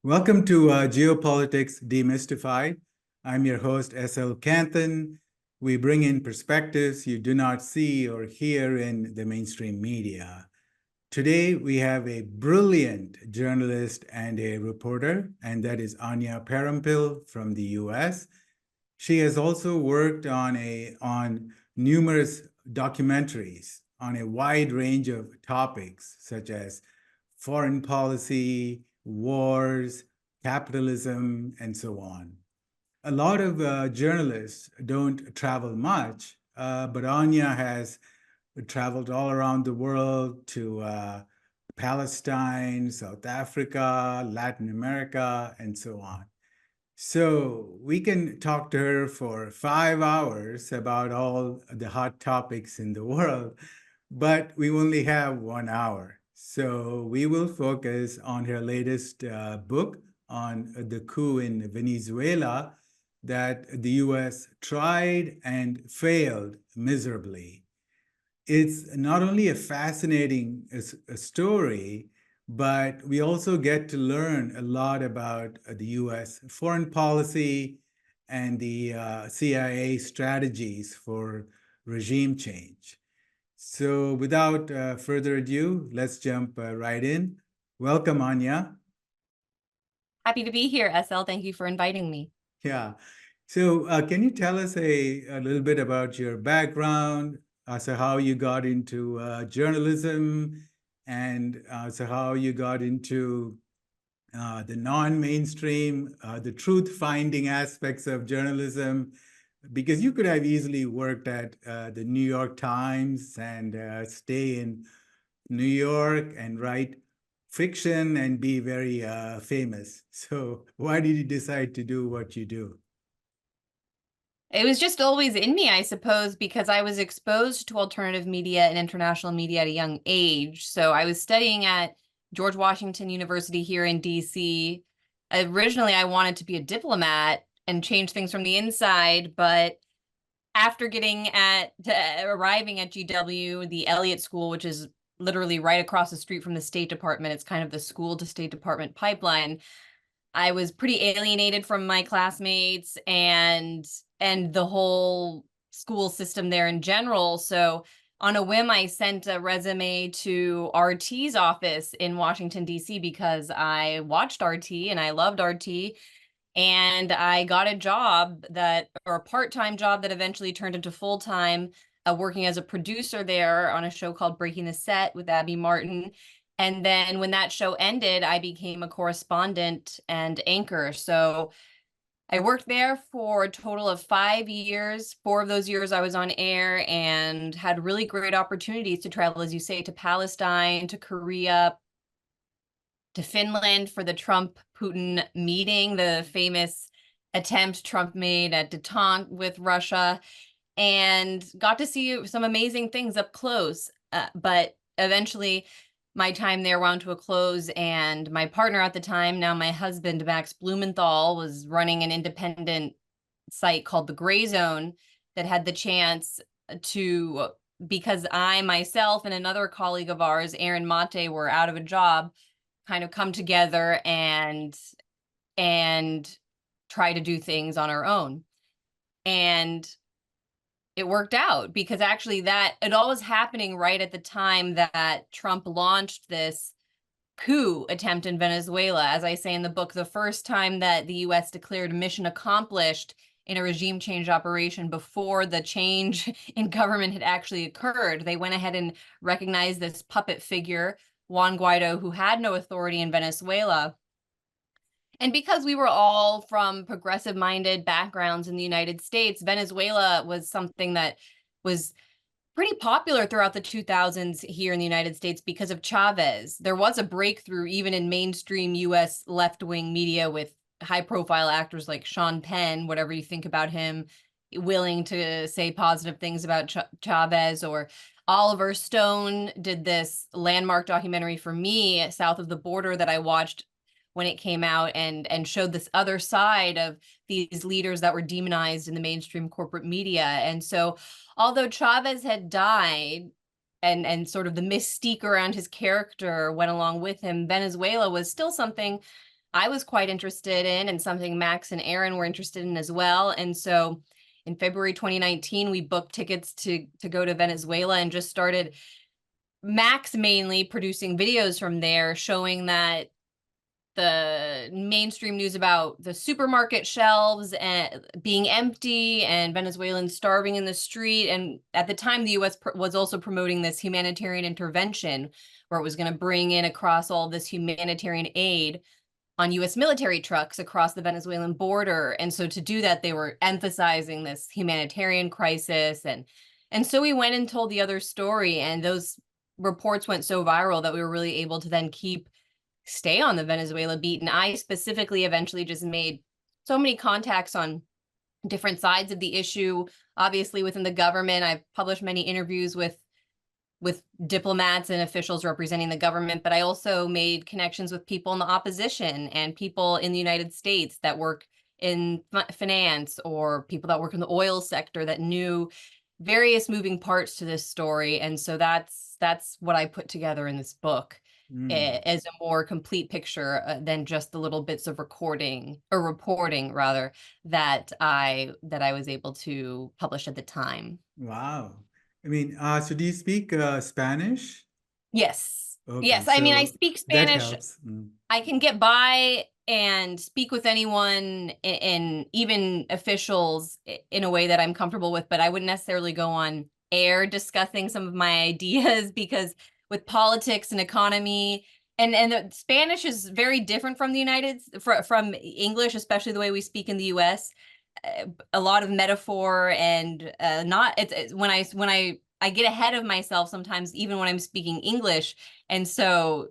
Welcome to Geopolitics Demystified. I'm your host, S.L. Canthan. We bring in perspectives you do not see or hear in the mainstream media. Today, we have a brilliant journalist and a reporter, and that is Anya Parampil from the US. She has also worked on numerous documentaries on a wide range of topics, such as foreign policy, wars, capitalism, and so on. A lot of journalists don't travel much, but Anya has traveled all around the world to Palestine, South Africa, Latin America, and so on. So we can talk to her for 5 hours about all the hot topics in the world, but we only have 1 hour. So we will focus on her latest book on the coup in Venezuela that the US tried and failed miserably. It's not only a fascinating story, but we also get to learn a lot about the US foreign policy and the CIA strategies for regime change. So without further ado, let's jump right in. Welcome, Anya. Happy to be here, SL. Thank you for inviting me. Yeah. So can you tell us a little bit about your background, so how you got into journalism, and so how you got into the non-mainstream, the truth-finding aspects of journalism, because you could have easily worked at the New York Times and stay in New York and write fiction and be very famous. So why did you decide to do what you do? It was just always in me, I suppose, because I was exposed to alternative media and international media at a young age. So I was studying at George Washington University here in DC. Originally, I wanted to be a diplomat and change things from the inside, but after arriving at GW, the Elliott School, which is literally right across the street from the State Department, it's kind of the school to State Department pipeline. I was pretty alienated from my classmates and the whole school system there in general. So on a whim, I sent a resume to RT's office in Washington, D.C. because I watched RT and I loved RT. And I got a job or a part-time job that eventually turned into full-time, working as a producer there on a show called Breaking the Set with Abby Martin. And then when that show ended, I became a correspondent and anchor. So I worked there for a total of 5 years. 4 of those years I was on air and had really great opportunities to travel, as you say, to Palestine, to Korea, to Finland for the Trump-Putin meeting, the famous attempt Trump made at detente with Russia, and got to see some amazing things up close. But eventually, my time there wound to a close, and my partner at the time, now my husband, Max Blumenthal, was running an independent site called The Gray Zone that had the chance to, because I myself and another colleague of ours, Aaron Mate, were out of a job, kind of come together and try to do things on our own. And it worked out because actually it all was happening right at the time that Trump launched this coup attempt in Venezuela. As I say in the book, the first time that the US declared mission accomplished in a regime change operation before the change in government had actually occurred. They went ahead and recognized this puppet figure, Juan Guaido, who had no authority in Venezuela. And because we were all from progressive-minded backgrounds in the United States, Venezuela was something that was pretty popular throughout the 2000s here in the United States because of Chavez. There was a breakthrough even in mainstream US left-wing media with high-profile actors like Sean Penn, whatever you think about him, willing to say positive things about Chavez, or Oliver Stone did this landmark documentary for me, South of the Border, that I watched when it came out and showed this other side of these leaders that were demonized in the mainstream corporate media. And so although Chavez had died and sort of the mystique around his character went along with him, Venezuela was still something I was quite interested in, and something Max and Aaron were interested in as well. And so in February 2019, we booked tickets to go to Venezuela and just started, Max mainly producing videos from there showing that the mainstream news about the supermarket shelves and being empty and Venezuelans starving in the street. And at the time, the US was also promoting this humanitarian intervention where it was going to bring in across all this humanitarian aid on US military trucks across the Venezuelan border. And so to do that, they were emphasizing this humanitarian crisis. And so we went and told the other story, and those reports went so viral that we were really able to then stay on the Venezuela beat. And I specifically eventually just made so many contacts on different sides of the issue. Obviously, within the government, I've published many interviews with diplomats and officials representing the government, but I also made connections with people in the opposition and people in the United States that work in finance, or people that work in the oil sector that knew various moving parts to this story. And so that's what I put together in this book. As a more complete picture than just the little bits of recording or reporting rather that I was able to publish at the time. Wow. I mean, so do you speak Spanish? Yes. Okay, Yes. I mean, I so speak that Spanish. helps. I can get by and speak with anyone, and even officials, in a way that I'm comfortable with, but I wouldn't necessarily go on air discussing some of my ideas because with politics and economy, and the Spanish is very different from the from English, especially the way we speak in the US. A lot of metaphor and not it's when I get ahead of myself sometimes, even when I'm speaking English. And so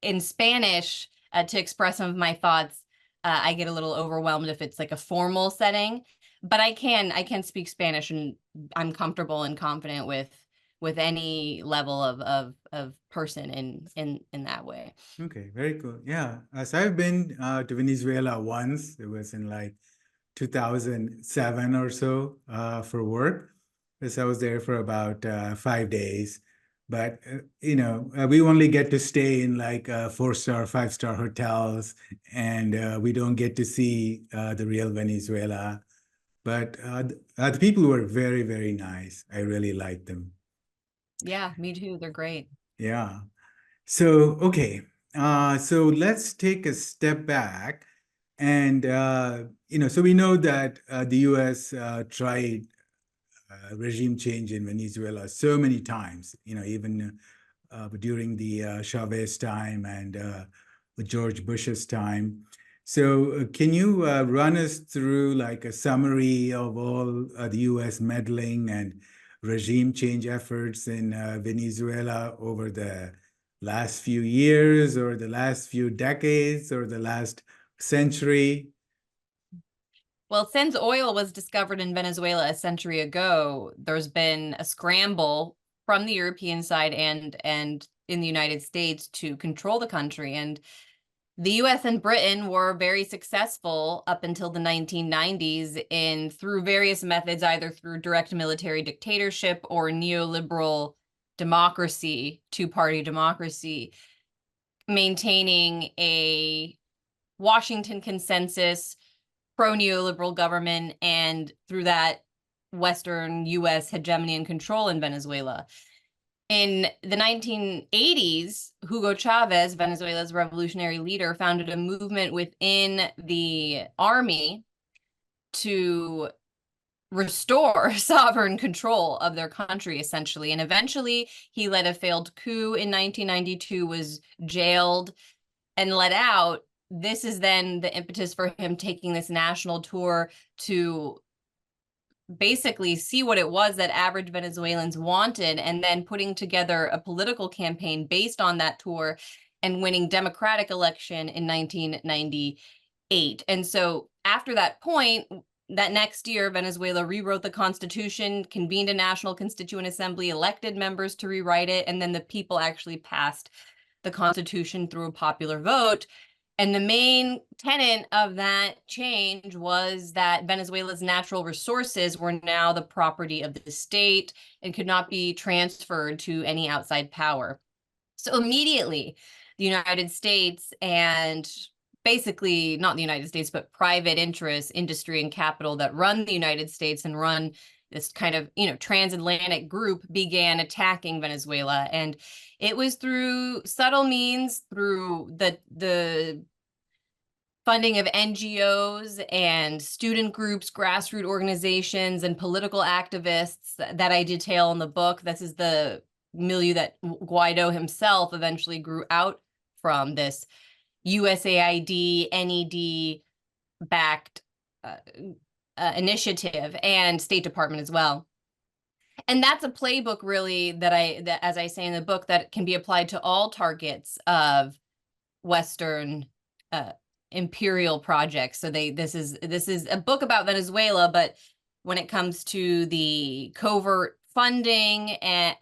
in Spanish, to express some of my thoughts, I get a little overwhelmed if it's like a formal setting. But I can speak Spanish, and I'm comfortable and confident with any level of person in that way. Okay, very cool. Yeah, so I've been to Venezuela once. It was in like 2007 or so for work. So I was there for about 5 days. But, we only get to stay in like four-star, five-star hotels, and we don't get to see the real Venezuela. But the people were very, very nice. I really liked them. Yeah, me too. They're great. Yeah. So, okay. So let's take a step back. And, so we know that the US tried regime change in Venezuela so many times, even during the Chavez time and George Bush's time. So can you run us through like a summary of all the US meddling and regime change efforts in Venezuela over the last few years or the last few decades or the last century? Well, since oil was discovered in Venezuela a century ago, there's been a scramble from the European side and in the United States to control the country. And the US and Britain were very successful up until the 1990s in, through various methods, either through direct military dictatorship or neoliberal democracy, two-party democracy, maintaining a Washington consensus, pro-neoliberal government, and through that, Western US hegemony and control in Venezuela. In the 1980s, Hugo Chavez, Venezuela's revolutionary leader, founded a movement within the army to restore sovereign control of their country, essentially. And eventually, he led a failed coup in 1992, was jailed, and let out. This is then the impetus for him taking this national tour to basically see what it was that average Venezuelans wanted, and then putting together a political campaign based on that tour and winning democratic election in 1998. And so after that point, that next year, Venezuela rewrote the constitution, convened a national constituent assembly, elected members to rewrite it, and then the people actually passed the constitution through a popular vote. And the main tenet of that change was that Venezuela's natural resources were now the property of the state and could not be transferred to any outside power. So immediately, the United States and basically not the United States, but private interests, industry and capital that run the United States and run this kind of, transatlantic group began attacking Venezuela. And it was through subtle means, through the funding of NGOs and student groups, grassroots organizations, and political activists that I detail in the book. This is the milieu that Guaido himself eventually grew out from, this USAID, NED-backed initiative, and State Department as well. And that's a playbook, really, that as I say in the book, that can be applied to all targets of Western imperial projects. So this is a book about Venezuela, but when it comes to the covert funding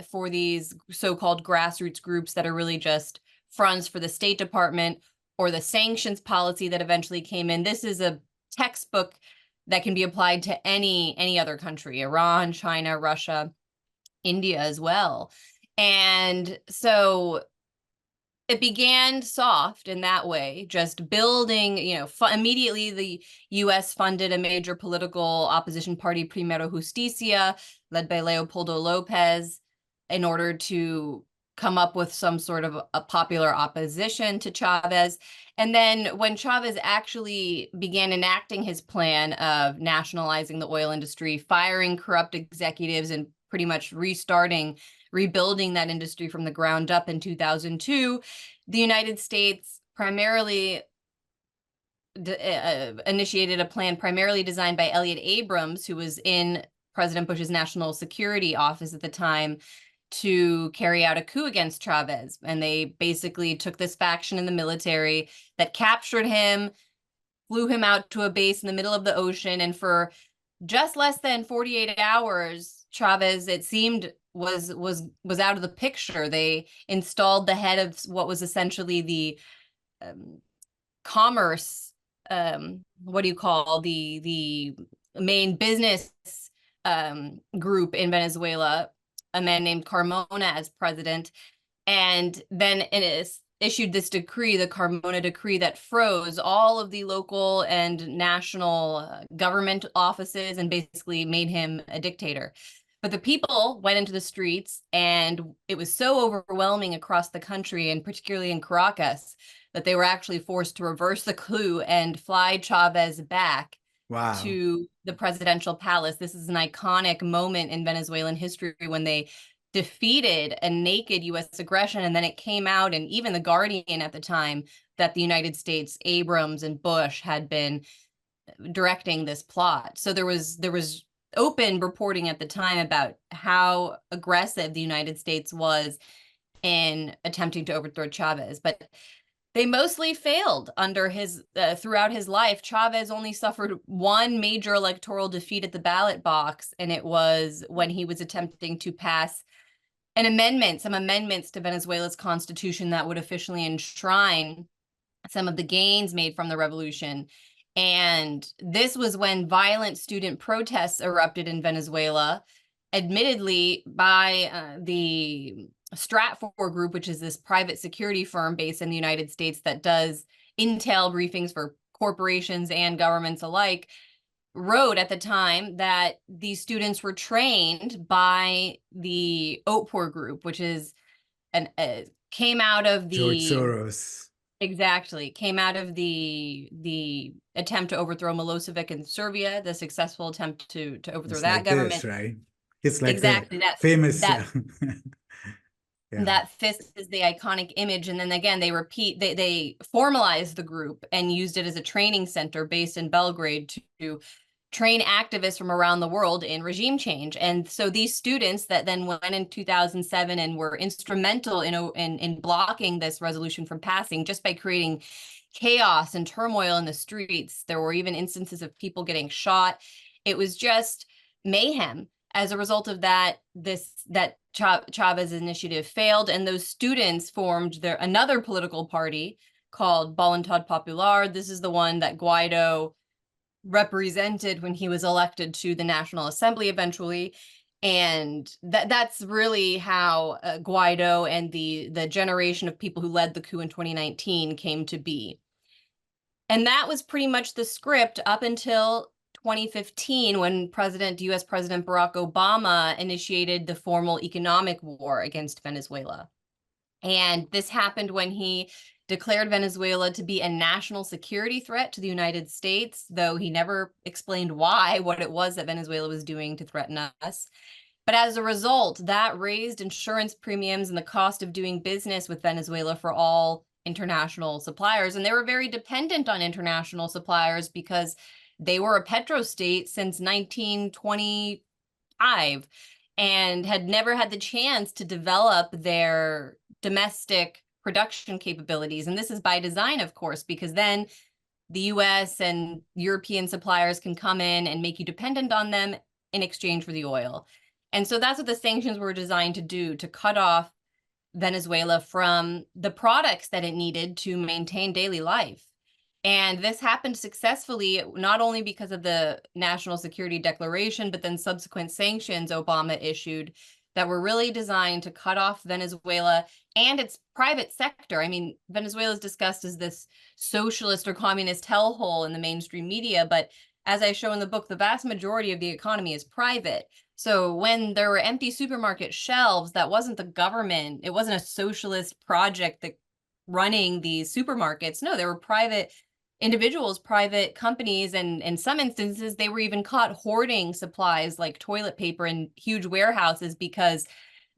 for these so-called grassroots groups that are really just fronts for the State Department, or the sanctions policy that eventually came in, this is a textbook that can be applied to any other country: Iran, China, Russia, India as well. And so it began soft in that way, just building, immediately the US funded a major political opposition party, Primero Justicia, led by Leopoldo Lopez, in order to come up with some sort of a popular opposition to Chavez. And then when Chavez actually began enacting his plan of nationalizing the oil industry, firing corrupt executives, and pretty much rebuilding that industry from the ground up in 2002, the United States primarily initiated a plan primarily designed by Elliot Abrams, who was in President Bush's National Security Office at the time, to carry out a coup against Chavez. And they basically took this faction in the military that captured him, flew him out to a base in the middle of the ocean, and for just less than 48 hours, Chavez, it seemed, was out of the picture. They installed the head of what was essentially the commerce, what do you call the main business group in Venezuela, a man named Carmona, as president. And then it is issued this decree, the Carmona Decree, that froze all of the local and national government offices and basically made him a dictator. But the people went into the streets, and it was so overwhelming across the country, and particularly in Caracas, that they were actually forced to reverse the coup and fly Chavez back to the presidential palace. This is an iconic moment in Venezuelan history when they defeated a naked U.S. aggression, and then it came out, and even The Guardian at the time, that the United States, Abrams and Bush, had been directing this plot. So there was open reporting at the time about how aggressive the United States was in attempting to overthrow Chavez. But they mostly failed under his throughout his life. Chavez only suffered one major electoral defeat at the ballot box, and it was when he was attempting to pass some amendments to Venezuela's constitution that would officially enshrine some of the gains made from the revolution. And this was when violent student protests erupted in Venezuela, admittedly by the Stratfor Group, which is this private security firm based in the United States that does intel briefings for corporations and governments alike, wrote at the time that these students were trained by the OTPOR group, which is came out of the George Soros. Exactly. Came out of the attempt to overthrow Milosevic in Serbia, the successful attempt to overthrow that government. This, right? It's like exactly the famous that fist is the iconic image. And then again, they formalized the group and used it as a training center based in Belgrade to train activists from around the world in regime change. And so these students that then went in 2007 and were instrumental in blocking this resolution from passing just by creating chaos and turmoil in the streets. There were even instances of people getting shot. It was just mayhem. As a result of that, Chavez initiative failed, and those students formed another political party called Voluntad Popular. This is the one that Guaido represented when he was elected to the National Assembly eventually. And that's really how Guaido and the generation of people who led the coup in 2019 came to be. And that was pretty much the script up until 2015, when US President Barack Obama initiated the formal economic war against Venezuela. And this happened when he declared Venezuela to be a national security threat to the United States, though he never explained why, what it was that Venezuela was doing to threaten us. But as a result, that raised insurance premiums and the cost of doing business with Venezuela for all international suppliers. And they were very dependent on international suppliers because they were a petrostate since 1925 and had never had the chance to develop their domestic production capabilities. And this is by design, of course, because then the US and European suppliers can come in and make you dependent on them in exchange for the oil. And so that's what the sanctions were designed to do, to cut off Venezuela from the products that it needed to maintain daily life. And this happened successfully, not only because of the National Security Declaration, but then subsequent sanctions Obama issued that were really designed to cut off Venezuela and its private sector. I mean, Venezuela is discussed as this socialist or communist hellhole in the mainstream media, but as I show in the book, the vast majority of the economy is private. So when there were empty supermarket shelves, that wasn't the government. It wasn't a socialist project that running these supermarkets. No, there were private individuals, private companies, and in some instances, they were even caught hoarding supplies like toilet paper in huge warehouses because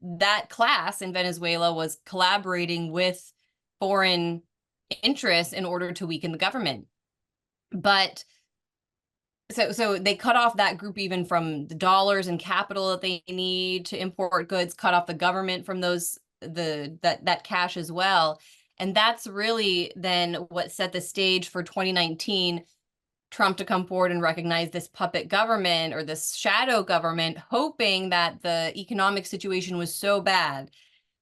that class in Venezuela was collaborating with foreign interests in order to weaken the government. But so they cut off that group even from the dollars and capital that they need to import goods, cut off the government from that cash as well. And that's really then what set the stage for 2019, Trump to come forward and recognize this puppet government or this shadow government, hoping that the economic situation was so bad,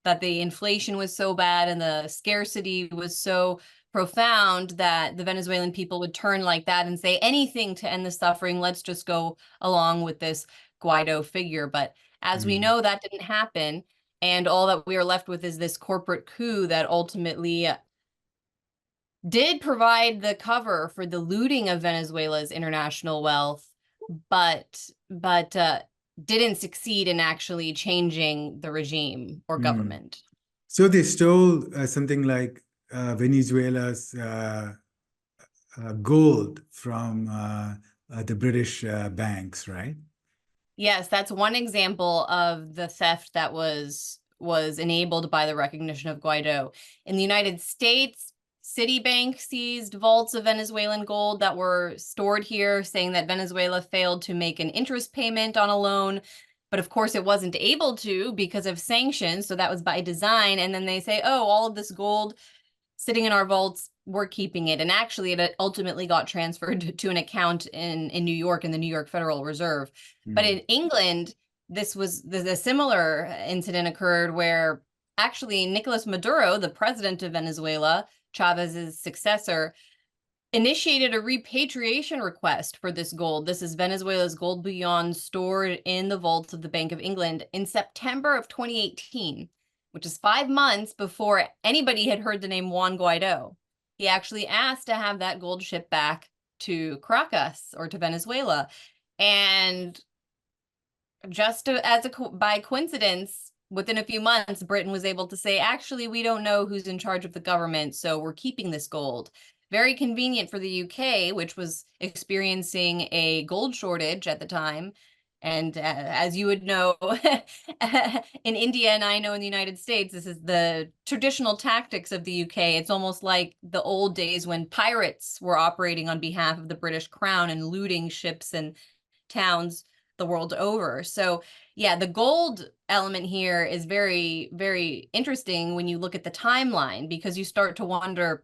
that the inflation was so bad and the scarcity was so profound that the Venezuelan people would turn like that and say anything to end the suffering. Let's just go along with this Guaido figure. But as we know, that didn't happen. And all that we are left with is this corporate coup that ultimately did provide the cover for the looting of Venezuela's international wealth, but didn't succeed in actually changing the regime or government. So they stole something like Venezuela's gold from the British banks, right? Yes, that's one example of the theft that was enabled by the recognition of Guaido. In the United States, Citibank seized vaults of Venezuelan gold that were stored here, saying that Venezuela failed to make an interest payment on a loan. But of course, it wasn't able to because of sanctions. So that was by design. And then they say, oh, all of this gold sitting in our vaults, we're keeping it. And actually, it ultimately got transferred to an account in New York, in the New York Federal Reserve. But in England, this was the similar incident occurred where actually Nicolas Maduro, the president of Venezuela, Chavez's successor, initiated a repatriation request for this gold. This is Venezuela's gold bullion stored in the vaults of the Bank of England in September of 2018, which is 5 months before anybody had heard the name Juan Guaido. He actually asked to have that gold shipped back to Caracas or to Venezuela. And just by coincidence, within a few months, Britain was able to say, actually, we don't know who's in charge of the government, so we're keeping this gold. Very convenient for the UK, which was experiencing a gold shortage at the time. And as you would know, in India, and I know in the United States, this is the traditional tactics of the UK. It's almost like the old days when pirates were operating on behalf of the British Crown and looting ships and towns the world over. So yeah, the gold element here is very, very interesting when you look at the timeline, because you start to wonder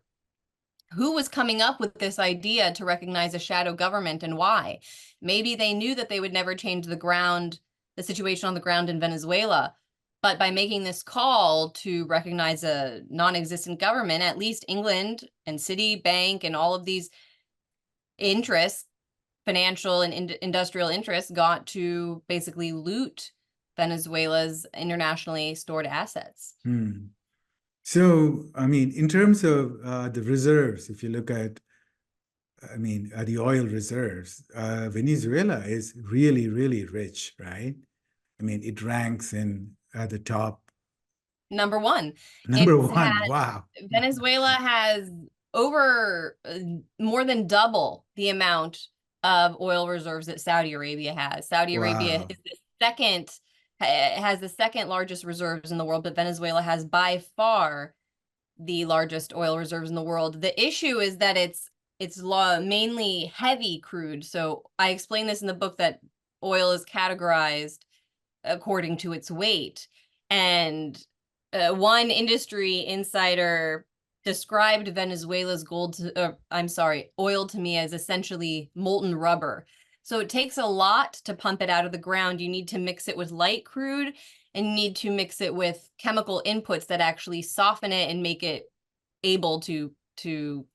who was coming up with this idea to recognize a shadow government and why. Maybe they knew that they would never change the situation on the ground in Venezuela, but by making this call to recognize a non-existent government, at least England and Citibank and all of these interests, financial and industrial interests, got to basically loot Venezuela's internationally stored assets. So, I mean, in terms of the reserves, if you look at I mean, the oil reserves. Venezuela is really, really rich, right? I mean, it ranks in the top Number one, number it's had one. Wow. Venezuela has over more than double the amount of oil reserves that Saudi Arabia has. Saudi Arabia Wow. is the second, has the second largest reserves in the world, but Venezuela has by far the largest oil reserves in the world. The issue is that it's mainly heavy crude. So I explain this in the book that oil is categorized according to its weight. And one industry insider described Venezuela's oil to me as essentially molten rubber. So it takes a lot to pump it out of the ground. You need to mix it with light crude, and you need to mix it with chemical inputs that actually soften it and make it able to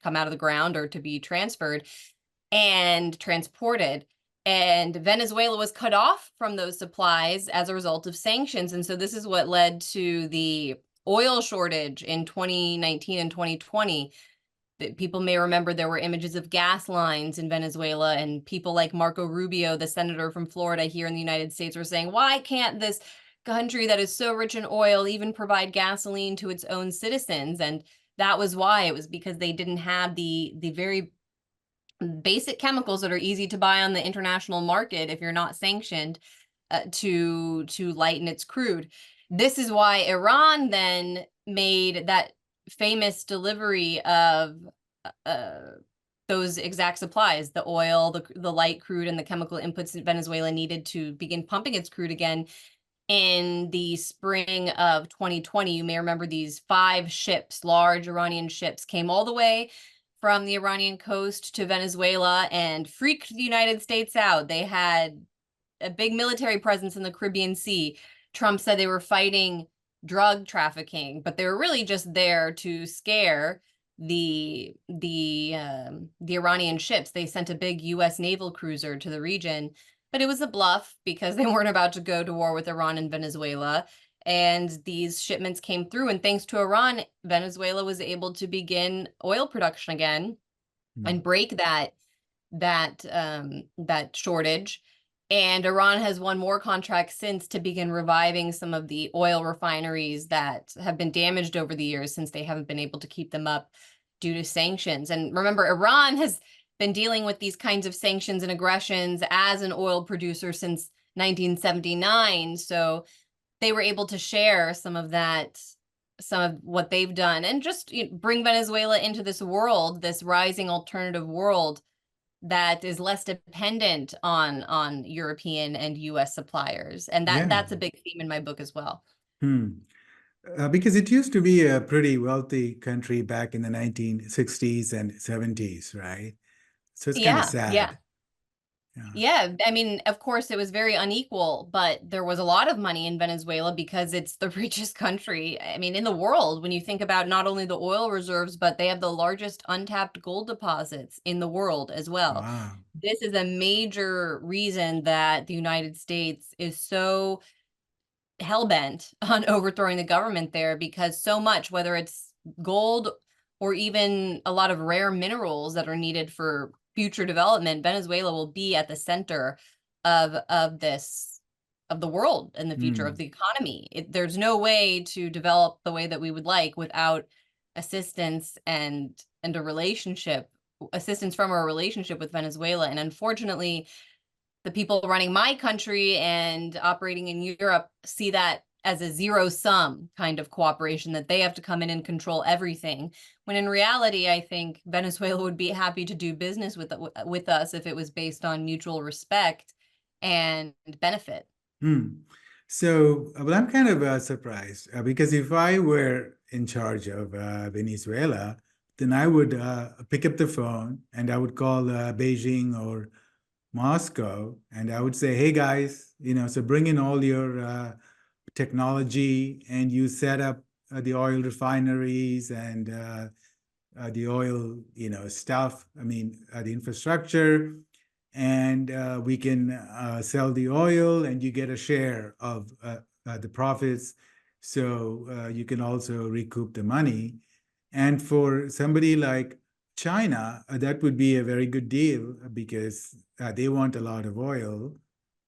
come out of the ground or to be transferred and transported. And Venezuela was cut off from those supplies as a result of sanctions. And so this is what led to the oil shortage in 2019 and 2020. People may remember there were images of gas lines in Venezuela, and people like Marco Rubio, the senator from Florida here in the United States, were saying, why can't this country that is so rich in oil even provide gasoline to its own citizens? And that was why. It was because they didn't have the very basic chemicals that are easy to buy on the international market if you're not sanctioned to lighten its crude. This is why Iran then made that famous delivery of those exact supplies, the oil, the light crude, and the chemical inputs that Venezuela needed to begin pumping its crude again in the spring of 2020. You may remember these 5 ships, large Iranian ships, came all the way from the Iranian coast to Venezuela and freaked the United States out. They had a big military presence in the Caribbean Sea. Trump said they were fighting drug trafficking, but they were really just there to scare the Iranian ships. They sent a big U.S. naval cruiser to the region, but it was a bluff because they weren't about to go to war with Iran and Venezuela. And these shipments came through, and thanks to Iran, Venezuela was able to begin oil production again and break that shortage. And Iran has won more contracts since to begin reviving some of the oil refineries that have been damaged over the years, since they haven't been able to keep them up due to sanctions. And remember, Iran has been dealing with these kinds of sanctions and aggressions as an oil producer since 1979. So they were able to share some of what they've done, and just bring Venezuela into this world, this rising alternative world that is less dependent on European and US suppliers. And Yeah. that's a big theme in my book as well. Because it used to be a pretty wealthy country back in the 1960s and 70s, right? So it's kind of sad. Yeah, I mean, of course, it was very unequal, but there was a lot of money in Venezuela because it's the richest country, I mean, in the world. When you think about not only the oil reserves, but they have the largest untapped gold deposits in the world as well. Wow. This is a major reason that the United States is so hell-bent on overthrowing the government there, because so much, whether it's gold or even a lot of rare minerals that are needed for future development, Venezuela will be at the center of the world and the future of the economy. There's no way to develop the way that we would like without assistance and assistance from our relationship with Venezuela. And unfortunately, the people running my country and operating in Europe see that as a zero-sum kind of cooperation, that they have to come in and control everything. When in reality, I think Venezuela would be happy to do business with us if it was based on mutual respect and benefit. So, well, I'm kind of surprised because if I were in charge of Venezuela, then I would pick up the phone and I would call Beijing or Moscow, and I would say, hey guys, so bring in all your technology and you set up the oil refineries and the oil, stuff, I mean, the infrastructure, and we can sell the oil and you get a share of the profits. So you can also recoup the money. And for somebody like China, that would be a very good deal because they want a lot of oil,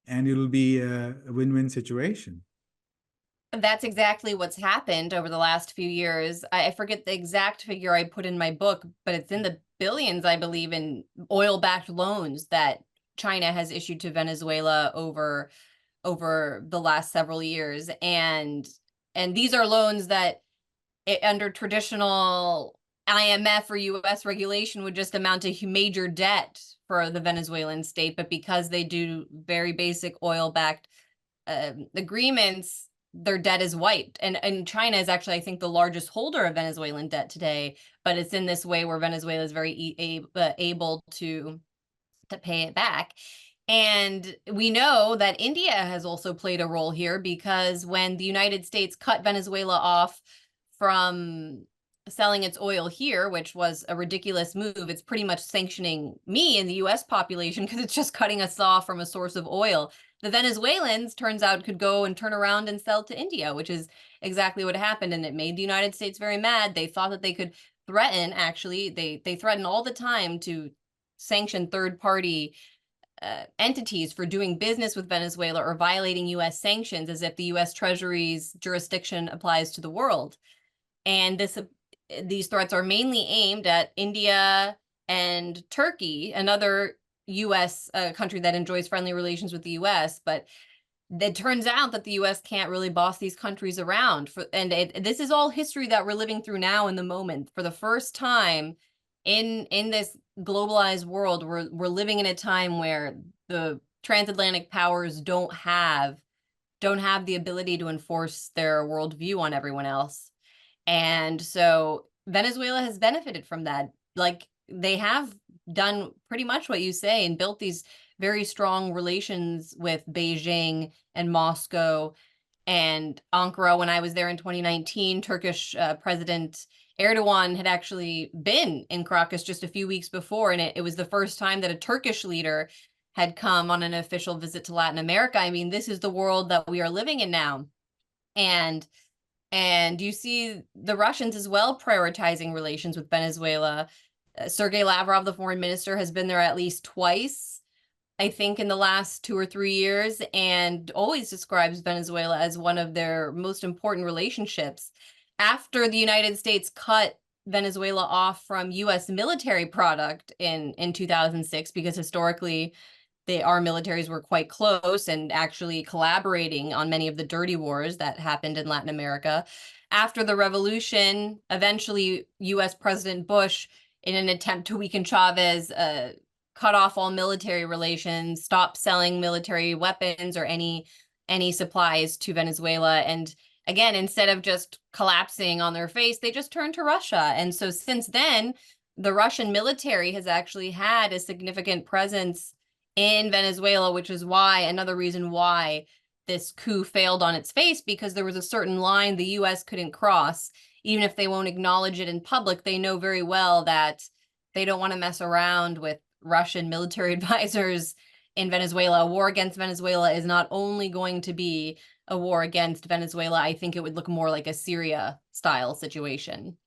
and it'll be a win-win situation. That's exactly what's happened over the last few years. I forget the exact figure I put in my book, but it's in the billions, I believe, in oil-backed loans that China has issued to Venezuela over the last several years. And these are loans that under traditional IMF or US regulation would just amount to major debt for the Venezuelan state, but because they do very basic oil-backed agreements, their debt is wiped. And China is actually, I think, the largest holder of Venezuelan debt today, but it's in this way where Venezuela is very able to pay it back. And we know that India has also played a role here, because when the United States cut Venezuela off from selling its oil here, which was a ridiculous move, it's pretty much sanctioning me and the US population because it's just cutting us off from a source of oil. The Venezuelans, turns out, could go and turn around and sell to India, which is exactly what happened. And it made the United States very mad. They thought that they could threaten, actually, they threaten all the time to sanction third-party entities for doing business with Venezuela or violating US sanctions, as if the US Treasury's jurisdiction applies to the world. And these threats are mainly aimed at India and Turkey, another US country that enjoys friendly relations with the US. But it turns out that the US can't really boss these countries around. This is all history that we're living through now in the moment. For the first time in this globalized world, we're living in a time where the transatlantic powers don't have the ability to enforce their worldview on everyone else. And so Venezuela has benefited from that. Like, they have done pretty much what you say and built these very strong relations with Beijing and Moscow and Ankara. When I was there in 2019, Turkish President Erdogan had actually been in Caracas just a few weeks before, and it was the first time that a Turkish leader had come on an official visit to Latin America. I mean, this is the world that we are living in now. And you see the Russians as well prioritizing relations with Venezuela. Sergei Lavrov, the foreign minister, has been there at least twice, I think, in the last 2 or 3 years, and always describes Venezuela as one of their most important relationships. After the United States cut Venezuela off from US military product in 2006, because historically our militaries were quite close and actually collaborating on many of the dirty wars that happened in Latin America. After the revolution, eventually US President Bush, in an attempt to weaken Chavez, cut off all military relations, stopped selling military weapons or any supplies to Venezuela. And again, instead of just collapsing on their face, they just turned to Russia. And so since then, the Russian military has actually had a significant presence in Venezuela, which is another reason why this coup failed on its face, because there was a certain line the US couldn't cross. Even if they won't acknowledge it in public, they know very well that they don't want to mess around with Russian military advisors in Venezuela. A war against Venezuela is not only going to be a war against Venezuela. I think it would look more like a Syria-style situation.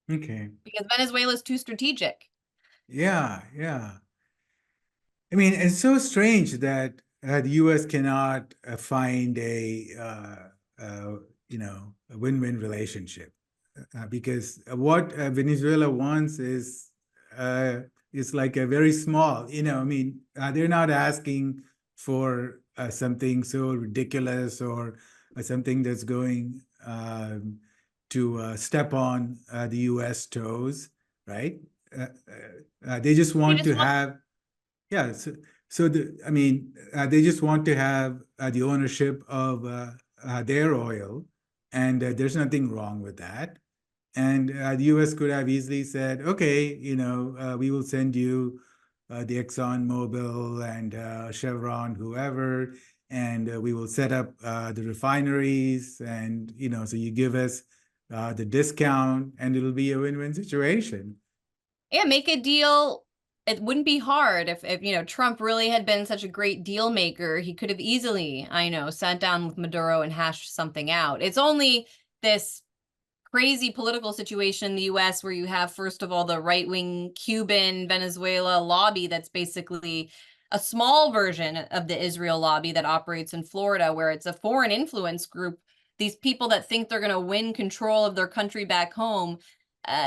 Okay. Because Venezuela is too strategic. Yeah, yeah. I mean, it's so strange that the U.S. cannot find a win-win relationship, because what Venezuela wants is like a very small, I mean, they're not asking for something so ridiculous or something that's going to step on the U.S. toes, right? They just They want just to want have, yeah. I mean, they just want to have the ownership of their oil, and there's nothing wrong with that. And the U.S. could have easily said, okay, we will send you the Exxon Mobil and Chevron, whoever, and we will set up the refineries, and so you give us the discount, and it'll be a win-win situation. Yeah, make a deal. It wouldn't be hard if Trump really had been such a great deal maker. He could have easily, sat down with Maduro and hashed something out. It's only this crazy political situation in the US where you have, first of all, the right-wing Cuban Venezuela lobby that's basically a small version of the Israel lobby that operates in Florida, where it's a foreign influence group. These people that think they're going to win control of their country back home,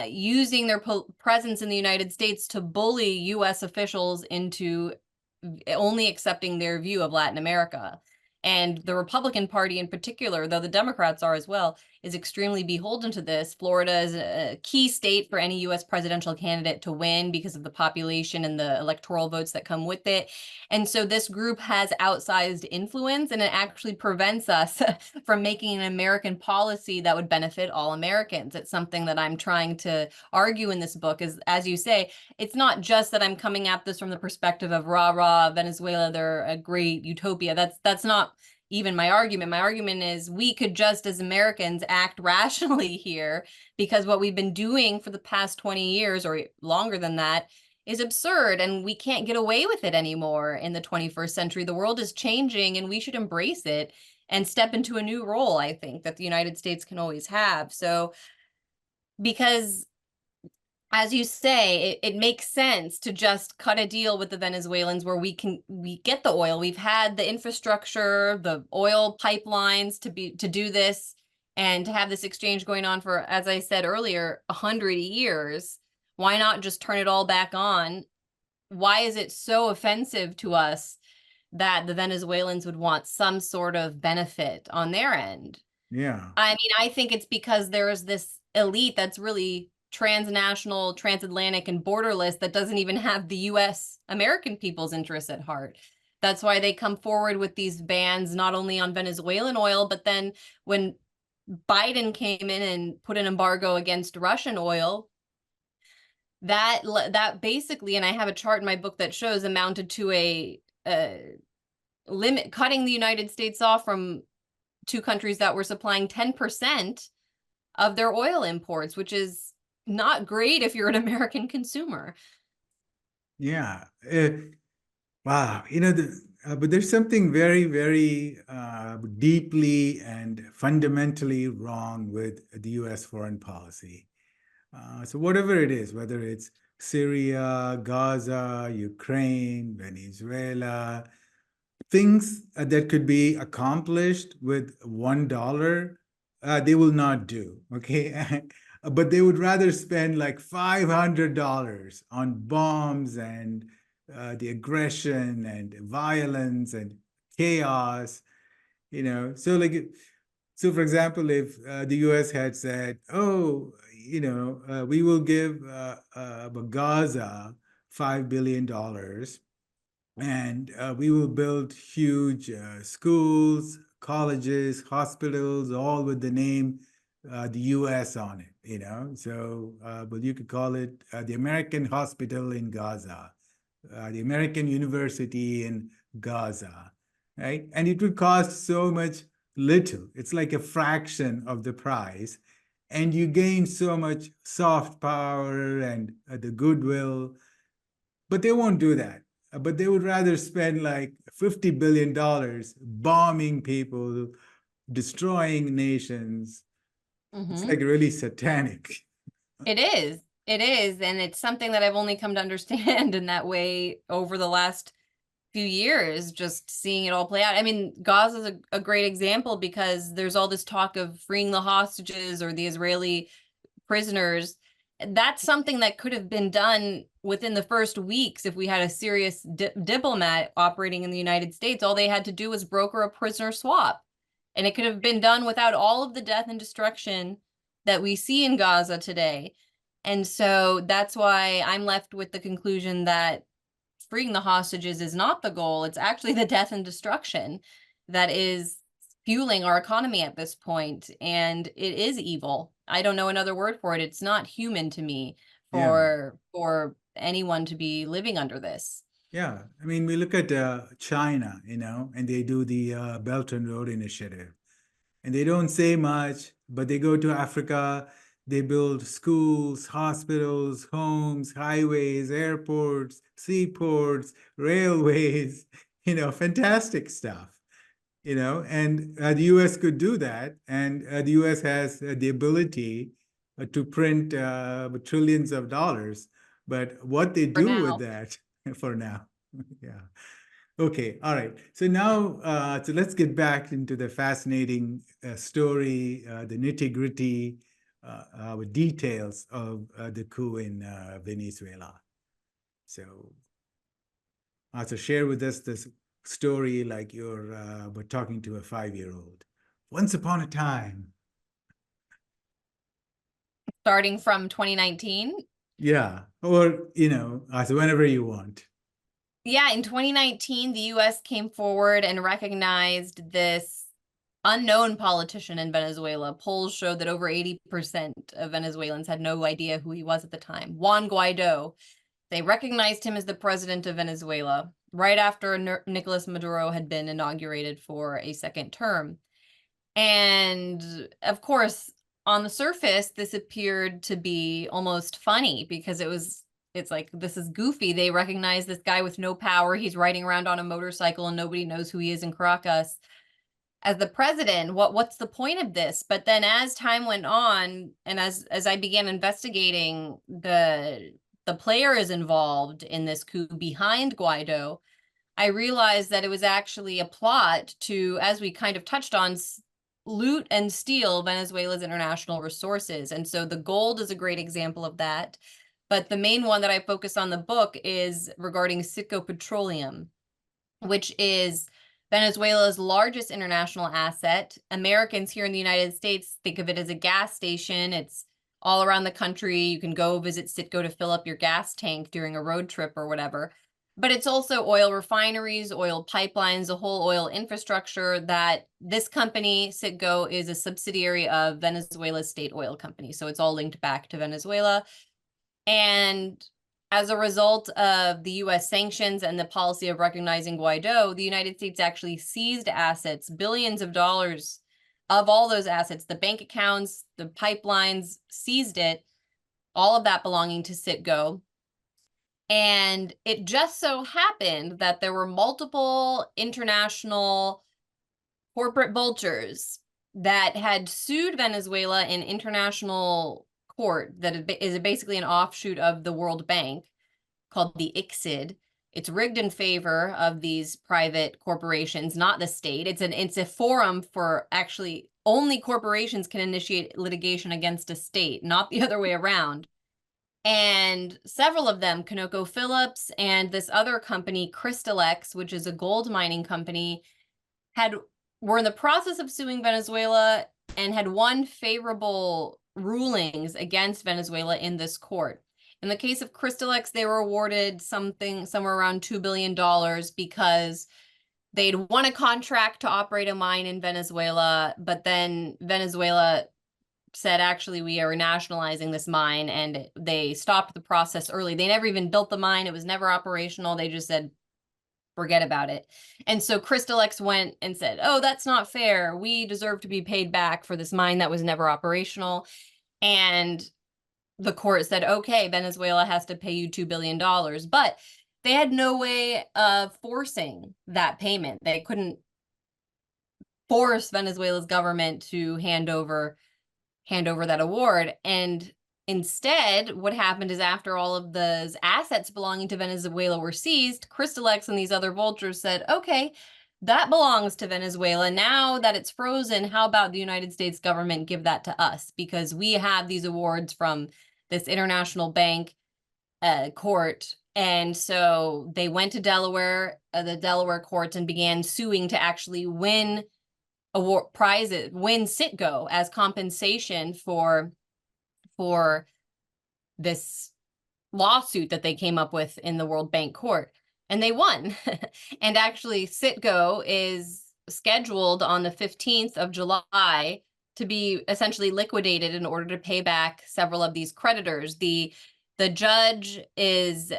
using their presence in the United States to bully US officials into only accepting their view of Latin America. And the Republican Party in particular, though the Democrats are as well, is extremely beholden to this. Florida is a key state for any US presidential candidate to win because of the population and the electoral votes that come with it. And so this group has outsized influence, and it actually prevents us from making an American policy that would benefit all Americans. It's something that I'm trying to argue in this book is, as you say, it's not just that I'm coming at this from the perspective of rah, Venezuela, they're a great utopia. That's not even my argument. My argument is we could just, as Americans, act rationally here, because what we've been doing for the past 20 years or longer than that is absurd, and we can't get away with it anymore in the 21st century. The world is changing, and we should embrace it and step into a new role, I think, that the United States can always have. So, because as you say, it makes sense to just cut a deal with the Venezuelans where we get the oil. We've had the infrastructure, the oil pipelines to do this, and to have this exchange going on for, as I said earlier, 100 years. Why not just turn it all back on? Why is it so offensive to us that the Venezuelans would want some sort of benefit on their end? Yeah. I mean, I think it's because there is this elite that's really transnational, transatlantic, and borderless that doesn't even have the US American people's interests at heart. That's why they come forward with these bans, not only on Venezuelan oil, but then when Biden came in and put an embargo against Russian oil, that basically, and I have a chart in my book that shows, amounted to a limit, cutting the United States off from two countries that were supplying 10% of their oil imports, which is not great if you're an American consumer. Yeah. Wow. But there's something very, very deeply and fundamentally wrong with the US foreign policy. So whatever it is, whether it's Syria, Gaza, Ukraine, Venezuela, things that could be accomplished with $1, they will not do. Okay. But they would rather spend like $500 on bombs and the aggression and violence and chaos, so for example, if the US had said, oh, we will give Gaza $5 billion, and we will build huge schools, colleges, hospitals, all with the name the US on it, So, well, you could call it the American Hospital in Gaza, the American University in Gaza, right? And it would cost so much little. It's like a fraction of the price. And you gain so much soft power and the goodwill. But they won't do that. But they would rather spend like $50 billion bombing people, destroying nations. It's like really satanic. It is. It is. And it's something that I've only come to understand in that way over the last few years, just seeing it all play out. I mean, Gaza is a great example because there's all this talk of freeing the hostages or the Israeli prisoners. That's something that could have been done within the first weeks if we had a serious diplomat operating in the United States. All they had to do was broker a prisoner swap. And it could have been done without all of the death and destruction that we see in Gaza today. And so that's why I'm left with the conclusion that freeing the hostages is not the goal. It's actually the death and destruction that is fueling our economy at this point. And it is evil. I don't know another word for it. It's not human to me Yeah. for anyone to be living under this. Yeah. I mean, we look at China, and they do the Belt and Road Initiative. And they don't say much, but they go to Africa, they build schools, hospitals, homes, highways, airports, seaports, railways, fantastic stuff. and the US could do that. And the US has the ability to print trillions of dollars. But what they For do with now. that for now, yeah. Okay, all right. So now, so let's get back into the fascinating story, the nitty-gritty details of the coup in Venezuela. So, share with us this story like we're talking to a 5-year-old. Once upon a time. Starting from 2019. Yeah, or so whenever you want. Yeah, in 2019, the US came forward and recognized this unknown politician in Venezuela. Polls showed that over 80% of Venezuelans had no idea who he was at the time. Juan Guaido. They recognized him as the president of Venezuela right after Nicolas Maduro had been inaugurated for a second term. And of course, on the surface, this appeared to be almost funny because it's like, this is goofy. They recognize this guy with no power. He's riding around on a motorcycle and nobody knows who he is in Caracas as the president. What's the point of this? But then as time went on, and as I began investigating the players involved in this coup behind Guaido, I realized that it was actually a plot to, as we kind of touched on, loot and steal Venezuela's international resources. And so the gold is a great example of that. But the main one that I focus on the book is regarding Citgo Petroleum, which is Venezuela's largest international asset. Americans here in the United States think of it as a gas station. It's all around the country. You can go visit Citgo to fill up your gas tank during a road trip or whatever. But it's also oil refineries, oil pipelines, a whole oil infrastructure that this company, Citgo, is a subsidiary of Venezuela's state oil company. So it's all linked back to Venezuela. And as a result of the US sanctions and the policy of recognizing Guaido, the United States actually seized assets, billions of dollars of all those assets, the bank accounts, the pipelines, seized it, all of that belonging to Citgo. And it just so happened that there were multiple international corporate vultures that had sued Venezuela in international court that is basically an offshoot of the World Bank called the ICSID. It's rigged in favor of these private corporations, not the state. It's a forum for actually only corporations can initiate litigation against a state, not the other way around. And several of them, ConocoPhillips and this other company, Crystalex, which is a gold mining company, were in the process of suing Venezuela and had won favorable rulings against Venezuela in this court. In the case of Crystalex, they were awarded somewhere around $2 billion because they'd won a contract to operate a mine in Venezuela, but then Venezuela said, actually, we are nationalizing this mine, and they stopped the process early. They never even built the mine. It was never operational. They just said, forget about it. And so Crystalex went and said, oh, that's not fair. We deserve to be paid back for this mine that was never operational. And the court said, okay, Venezuela has to pay you $2 billion. But they had no way of forcing that payment. They couldn't force Venezuela's government to hand over that award. And instead, what happened is after all of those assets belonging to Venezuela were seized, Crystalex and these other vultures said, okay, that belongs to Venezuela. Now that it's frozen, how about the United States government give that to us? Because we have these awards from this international bank court. And so they went to Delaware, the Delaware courts, and began suing to actually win award prizes, win Citgo as compensation for this lawsuit that they came up with in the World Bank Court. And they won. And actually, Citgo is scheduled on the 15th of July to be essentially liquidated in order to pay back several of these creditors. The judge is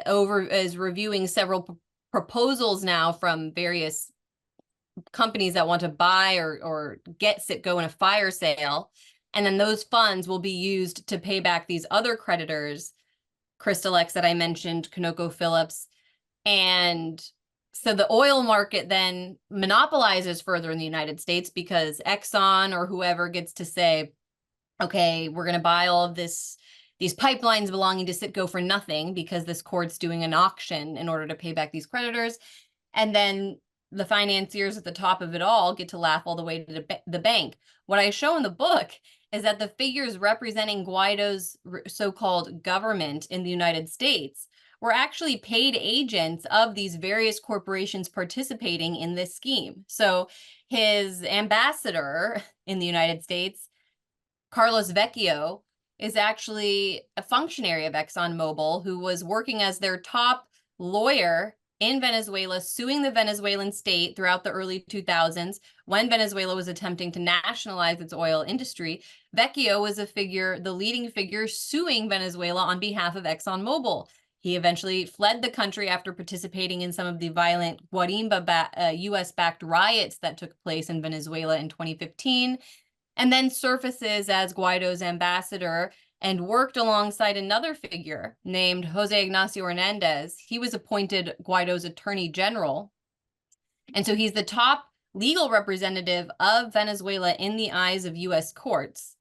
reviewing several proposals now from various companies that want to buy or get Citgo in a fire sale. And then those funds will be used to pay back these other creditors, Crystalex that I mentioned, ConocoPhillips. And So the oil market then monopolizes further in the United States because Exxon or whoever gets to say, okay, we're going to buy all of these pipelines belonging to Citgo for nothing because this court's doing an auction in order to pay back these creditors. And then the financiers at the top of it all get to laugh all the way to the bank. What I show in the book is that the figures representing Guaido's so-called government in the United States were actually paid agents of these various corporations participating in this scheme. So his ambassador in the United States, Carlos Vecchio, is actually a functionary of ExxonMobil who was working as their top lawyer in Venezuela, suing the Venezuelan state throughout the early 2000s when Venezuela was attempting to nationalize its oil industry. Vecchio was the leading figure suing Venezuela on behalf of ExxonMobil. He eventually fled the country after participating in some of the violent Guarimba US-backed riots that took place in Venezuela in 2015, and then surfaces as Guaido's ambassador and worked alongside another figure named Jose Ignacio Hernandez. He was appointed Guaido's attorney general. And so he's the top legal representative of Venezuela in the eyes of US courts.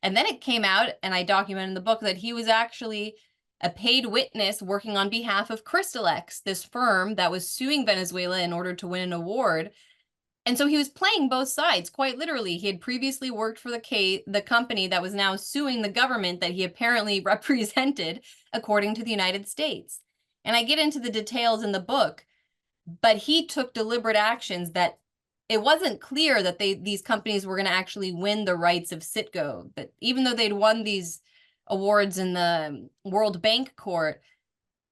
And then it came out, and I document in the book, that he was actually a paid witness working on behalf of Crystalex, this firm that was suing Venezuela in order to win an award. And so he was playing both sides, quite literally. He had previously worked for the company that was now suing the government that he apparently represented, according to the United States. And I get into the details in the book, but he took deliberate actions that it wasn't clear that these companies were going to actually win the rights of Citgo. But even though they'd won these awards in the World Bank Court,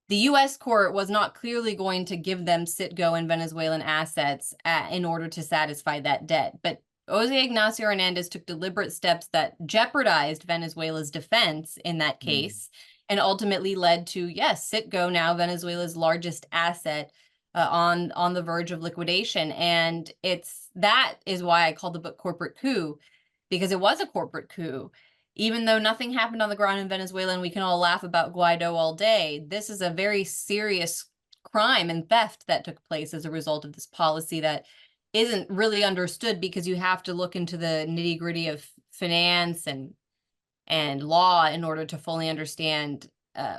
the U.S. court was not clearly going to give them Citgo and Venezuelan assets in order to satisfy that debt. But Jose Ignacio Hernandez took deliberate steps that jeopardized Venezuela's defense in that case, and ultimately led to, yes, Citgo, now Venezuela's largest asset, on the verge of liquidation. And that is why I call the book Corporate Coup, because it was a corporate coup. Even though nothing happened on the ground in Venezuela and we can all laugh about Guaido all day, this is a very serious crime and theft that took place as a result of this policy that isn't really understood, because you have to look into the nitty-gritty of finance and law in order to fully understand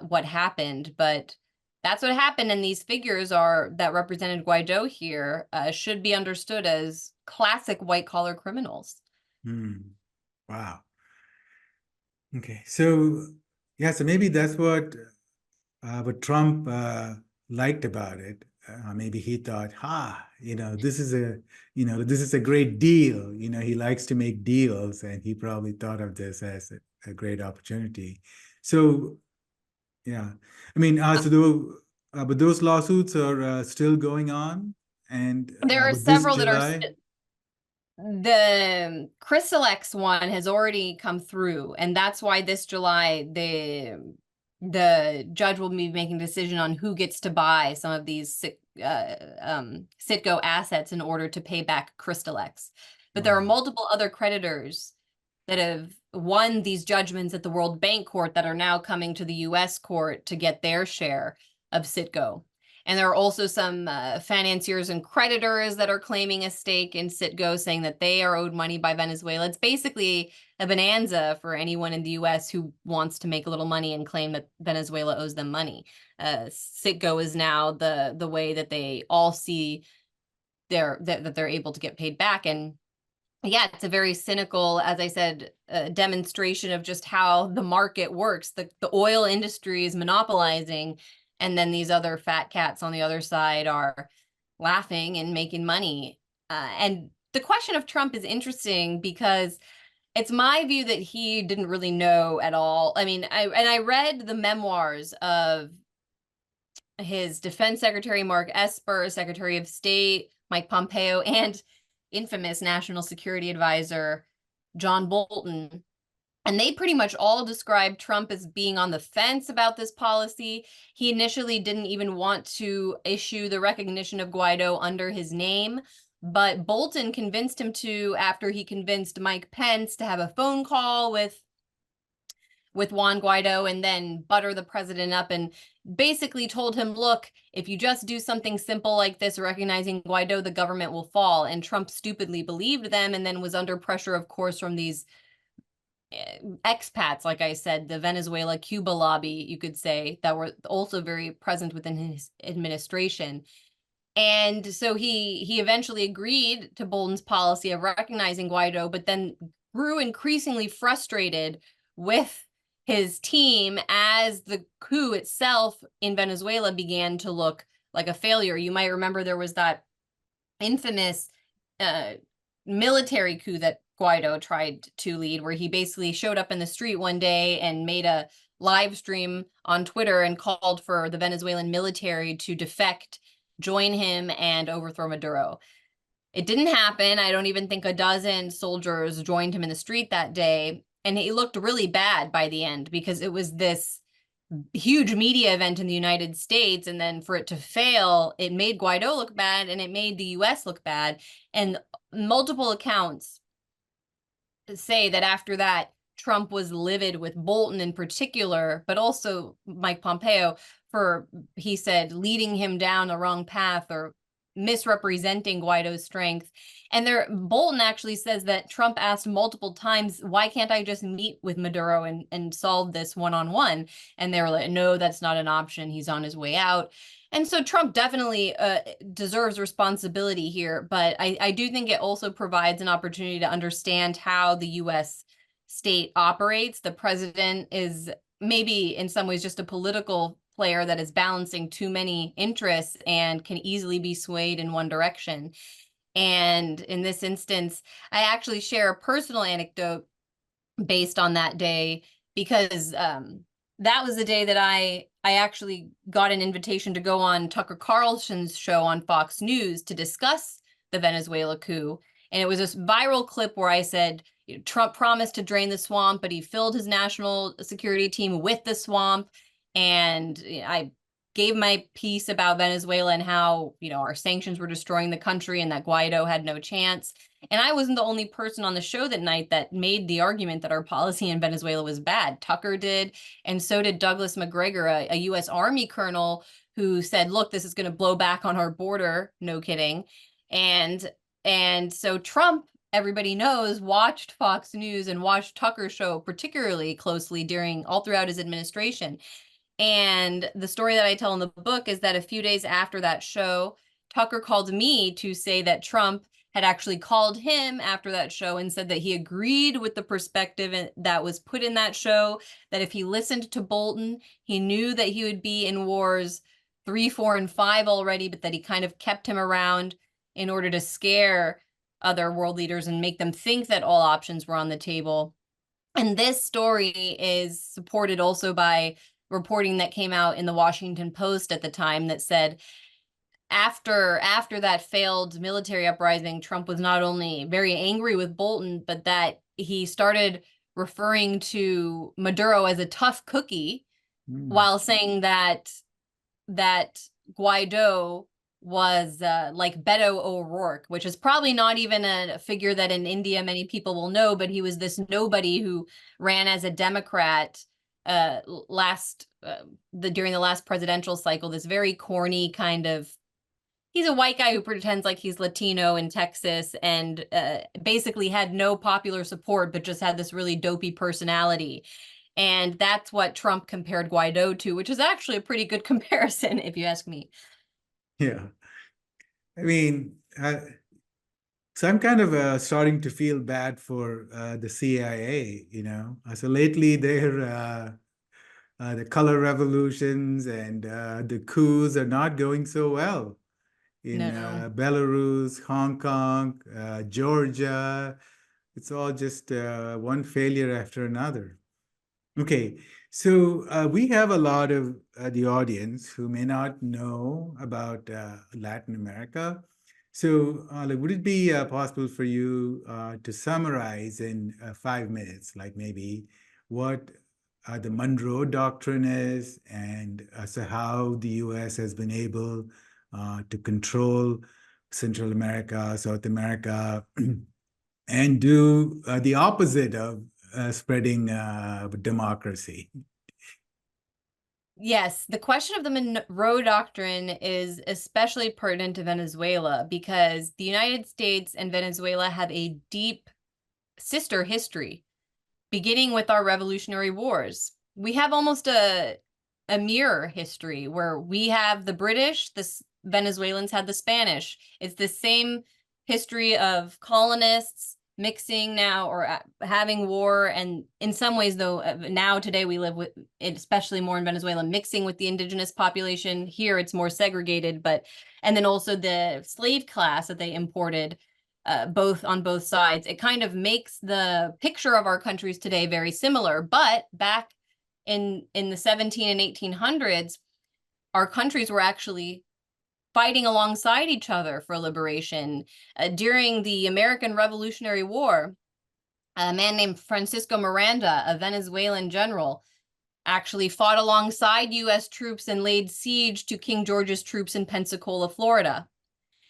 what happened. But that's what happened, and these figures that represented Guaido here should be understood as classic white-collar criminals. Wow. Okay, so yeah, so maybe that's what Trump liked about it. Maybe he thought, this is a great deal. He likes to make deals, and he probably thought of this as a great opportunity. So, yeah, I mean, but those lawsuits are still going on, and there are several that are. The Crystalex one has already come through, and that's why this July the judge will be making a decision on who gets to buy some of these Citgo assets in order to pay back Crystalex. But there are multiple other creditors that have won these judgments at the World Bank Court that are now coming to the U.S. court to get their share of Citgo. And there are also some financiers and creditors that are claiming a stake in Citgo, saying that they are owed money by Venezuela. It's basically a bonanza for anyone in the U.S. who wants to make a little money and claim that Venezuela owes them money. Citgo is now the way that they all see that they're able to get paid back. And yeah, it's a very cynical, as I said, demonstration of just how the market works. The oil industry is monopolizing, and then these other fat cats on the other side are laughing and making money. And the question of Trump is interesting because it's my view that he didn't really know at all. I mean, I read the memoirs of his defense secretary, Mark Esper, Secretary of State, Mike Pompeo, and infamous national security advisor, John Bolton. And they pretty much all described Trump as being on the fence about this policy. He initially didn't even want to issue the recognition of Guaido under his name, but Bolton convinced him to, after he convinced Mike Pence to have a phone call with with Juan Guaido and then butter the president up and basically told him, look, if you just do something simple like this, recognizing Guaido, the government will fall. And Trump stupidly believed them and then was under pressure, of course, from these expats, like I said, the Venezuela, Cuba lobby, you could say, that were also very present within his administration. And so he eventually agreed to Bolton's policy of recognizing Guaido, but then grew increasingly frustrated with his team as the coup itself in Venezuela began to look like a failure. You might remember there was that infamous military coup that Guaido tried to lead, where he basically showed up in the street one day and made a live stream on Twitter and called for the Venezuelan military to defect, join him, and overthrow Maduro. It didn't happen. I don't even think a dozen soldiers joined him in the street that day. And he looked really bad by the end because it was this huge media event in the United States. And then for it to fail, it made Guaido look bad and it made the US look bad. And multiple accounts say that after that, Trump was livid with Bolton in particular, but also Mike Pompeo for, he said, leading him down the wrong path or misrepresenting Guaido's strength. And Bolton actually says that Trump asked multiple times, why can't I just meet with Maduro and solve this one-on-one? And they were like, no, that's not an option. He's on his way out. And so Trump definitely deserves responsibility here, but I do think it also provides an opportunity to understand how the U.S. state operates. The president is maybe in some ways just a political player that is balancing too many interests and can easily be swayed in one direction. And in this instance, I actually share a personal anecdote based on that day because that was the day that I actually got an invitation to go on Tucker Carlson's show on Fox News to discuss the Venezuela coup. And it was this viral clip where I said, Trump promised to drain the swamp, but he filled his national security team with the swamp. And I gave my piece about Venezuela and how, our sanctions were destroying the country and that Guaido had no chance. And I wasn't the only person on the show that night that made the argument that our policy in Venezuela was bad. Tucker did, and so did Douglas McGregor, a U.S. Army colonel who said, look, this is going to blow back on our border. No kidding. And so Trump, everybody knows, watched Fox News and watched Tucker's show particularly closely all throughout his administration. And the story that I tell in the book is that a few days after that show, Tucker called me to say that Trump had actually called him after that show and said that he agreed with the perspective that was put in that show, that if he listened to Bolton, he knew that he would be in wars 3, 4, and 5 already, but that he kind of kept him around in order to scare other world leaders and make them think that all options were on the table. And this story is supported also by reporting that came out in the Washington Post at the time that said after that failed military uprising, Trump was not only very angry with Bolton, but that he started referring to Maduro as a tough cookie while saying that Guaido was like Beto O'Rourke, which is probably not even a figure that in India many people will know, but he was this nobody who ran as a Democrat during the last presidential cycle, this very corny kind of, he's a white guy who pretends like he's Latino in Texas and basically had no popular support, but just had this really dopey personality. And that's what Trump compared Guaido to, which is actually a pretty good comparison, if you ask me. Yeah. I mean, so I'm kind of starting to feel bad for the CIA, So lately the color revolutions and the coups are not going so well in No. Belarus, Hong Kong, Georgia. It's all just one failure after another. Okay, so we have a lot of the audience who may not know about Latin America. So would it be possible for you to summarize in 5 minutes, like maybe what the Monroe Doctrine is and so how the US has been able to control Central America, South America, and do the opposite of spreading democracy. Yes, the question of the Monroe Doctrine is especially pertinent to Venezuela because the United States and Venezuela have a deep sister history, beginning with our Revolutionary Wars. We have almost a mirror history where we have the British, the Venezuelans had the Spanish. It's the same history of colonists mixing now or having war, and in some ways though now today we live with it, especially more in Venezuela, mixing with the indigenous population. Here it's more segregated, but and then also the slave class that they imported both on both sides. It kind of makes the picture of our countries today very similar, but back in the 17 and 1800s our countries were actually fighting alongside each other for liberation. During the American Revolutionary War, a man named Francisco Miranda, a Venezuelan general, actually fought alongside U.S. troops and laid siege to King George's troops in Pensacola, Florida.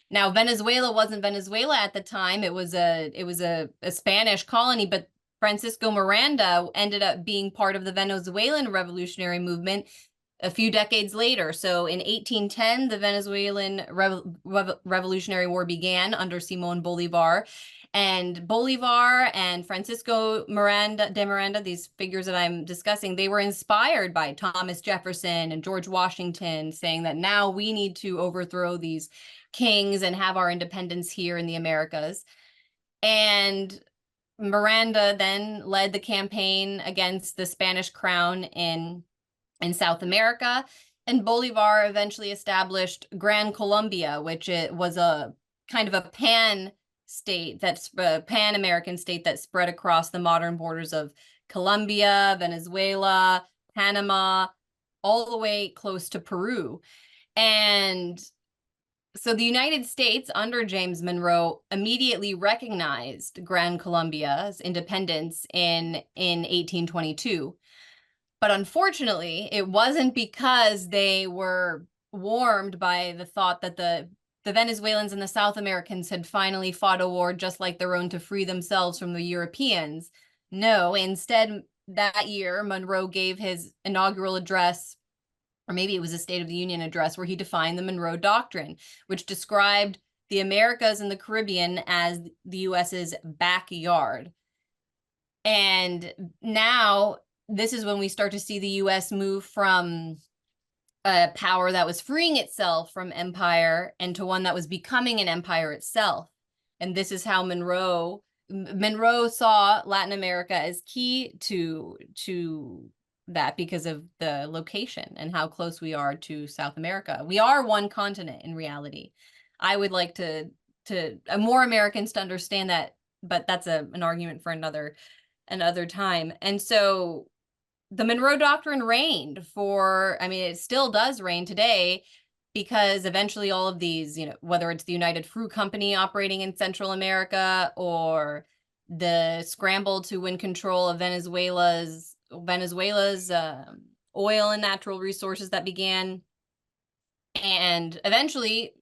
Now, Venezuela wasn't Venezuela at the time. It was a Spanish colony, but Francisco Miranda ended up being part of the Venezuelan revolutionary movement a few decades later. So in 1810, the Venezuelan Revolutionary War began under Simón Bolívar. And Bolivar and Francisco de Miranda, these figures that I'm discussing, they were inspired by Thomas Jefferson and George Washington, saying that now we need to overthrow these kings and have our independence here in the Americas. And Miranda then led the campaign against the Spanish crown in South America, and Bolivar eventually established Gran Colombia, which it was a kind of a pan-state, that's a pan-American state that spread across the modern borders of Colombia, Venezuela, Panama, all the way close to Peru. And so the United States, under James Monroe, immediately recognized Gran Colombia's independence in 1822. But unfortunately, it wasn't because they were warmed by the thought that the Venezuelans and the South Americans had finally fought a war just like their own to free themselves from the Europeans. No, instead, that year, Monroe gave his inaugural address, or maybe it was a State of the Union address, where he defined the Monroe Doctrine, which described the Americas and the Caribbean as the US's backyard. And now this is when we start to see the US move from a power that was freeing itself from empire into one that was becoming an empire itself. And this is how Monroe saw Latin America as key to that because of the location and how close we are to South America. We are one continent in reality. I would like to more Americans to understand that, but that's an argument for another time. And so the Monroe Doctrine reigned for, I mean, it still does reign today, because eventually all of these, whether it's the United Fruit Company operating in Central America or the scramble to win control of Venezuela's oil and natural resources that began, and eventually,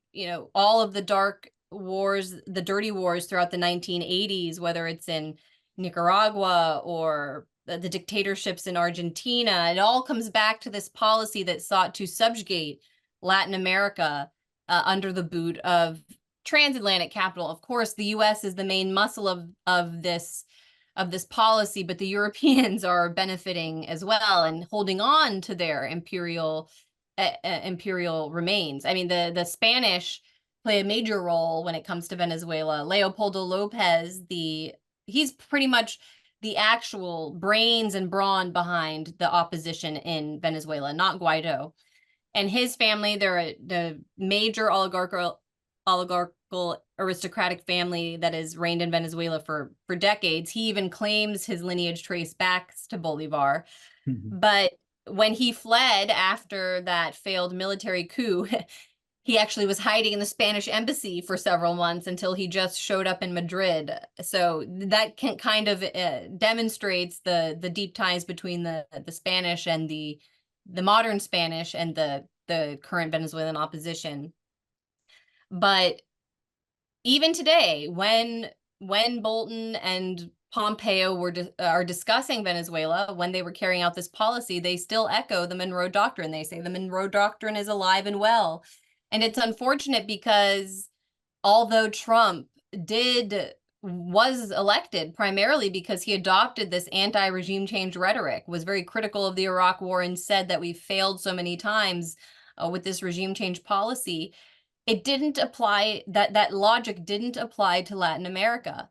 all of the dark wars, the dirty wars throughout the 1980s, whether it's in Nicaragua or the dictatorships in Argentina, it all comes back to this policy that sought to subjugate Latin America under the boot of transatlantic capital. Of course, the U.S. is the main muscle of this policy, but the Europeans are benefiting as well and holding on to their imperial remains. I mean, the Spanish play a major role when it comes to Venezuela. Leopoldo Lopez, he's pretty much the actual brains and brawn behind the opposition in Venezuela, not Guaido. And his family, they're the major oligarchical aristocratic family that has reigned in Venezuela for decades. He even claims his lineage trace back to Bolivar. Mm-hmm. But when he fled after that failed military coup, he actually was hiding in the Spanish embassy for several months until he just showed up in Madrid. So that kind of demonstrates the deep ties between the Spanish and the modern Spanish and the current Venezuelan opposition. But even today, when Bolton and Pompeo are discussing Venezuela, when they were carrying out this policy, they still echo the Monroe Doctrine. They say the Monroe Doctrine is alive and well. And it's unfortunate because although Trump was elected primarily because he adopted this anti-regime change rhetoric, was very critical of the Iraq War, and said that we failed so many times with this regime change policy, it didn't apply, that logic didn't apply to Latin America.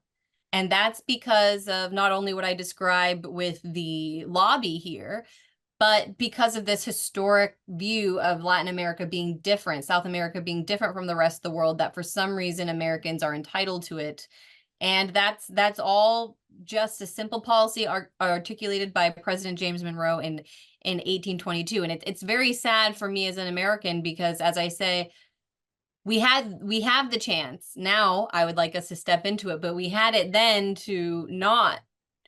And that's because of not only what I described with the lobby here, but because of this historic view of Latin America being different, South America being different from the rest of the world, that for some reason Americans are entitled to it. And that's all just a simple policy articulated by President James Monroe in 1822. And it's very sad for me as an American because, as I say, we have the chance. Now I would like us to step into it, but we had it then to not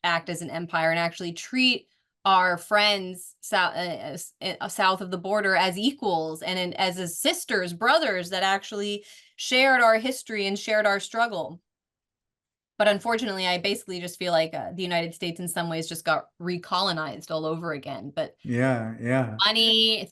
act as an empire and actually treat our friends south of the border as equals and as sisters, brothers that actually shared our history and shared our struggle. But unfortunately, I basically just feel like the United States in some ways just got recolonized all over again. But yeah.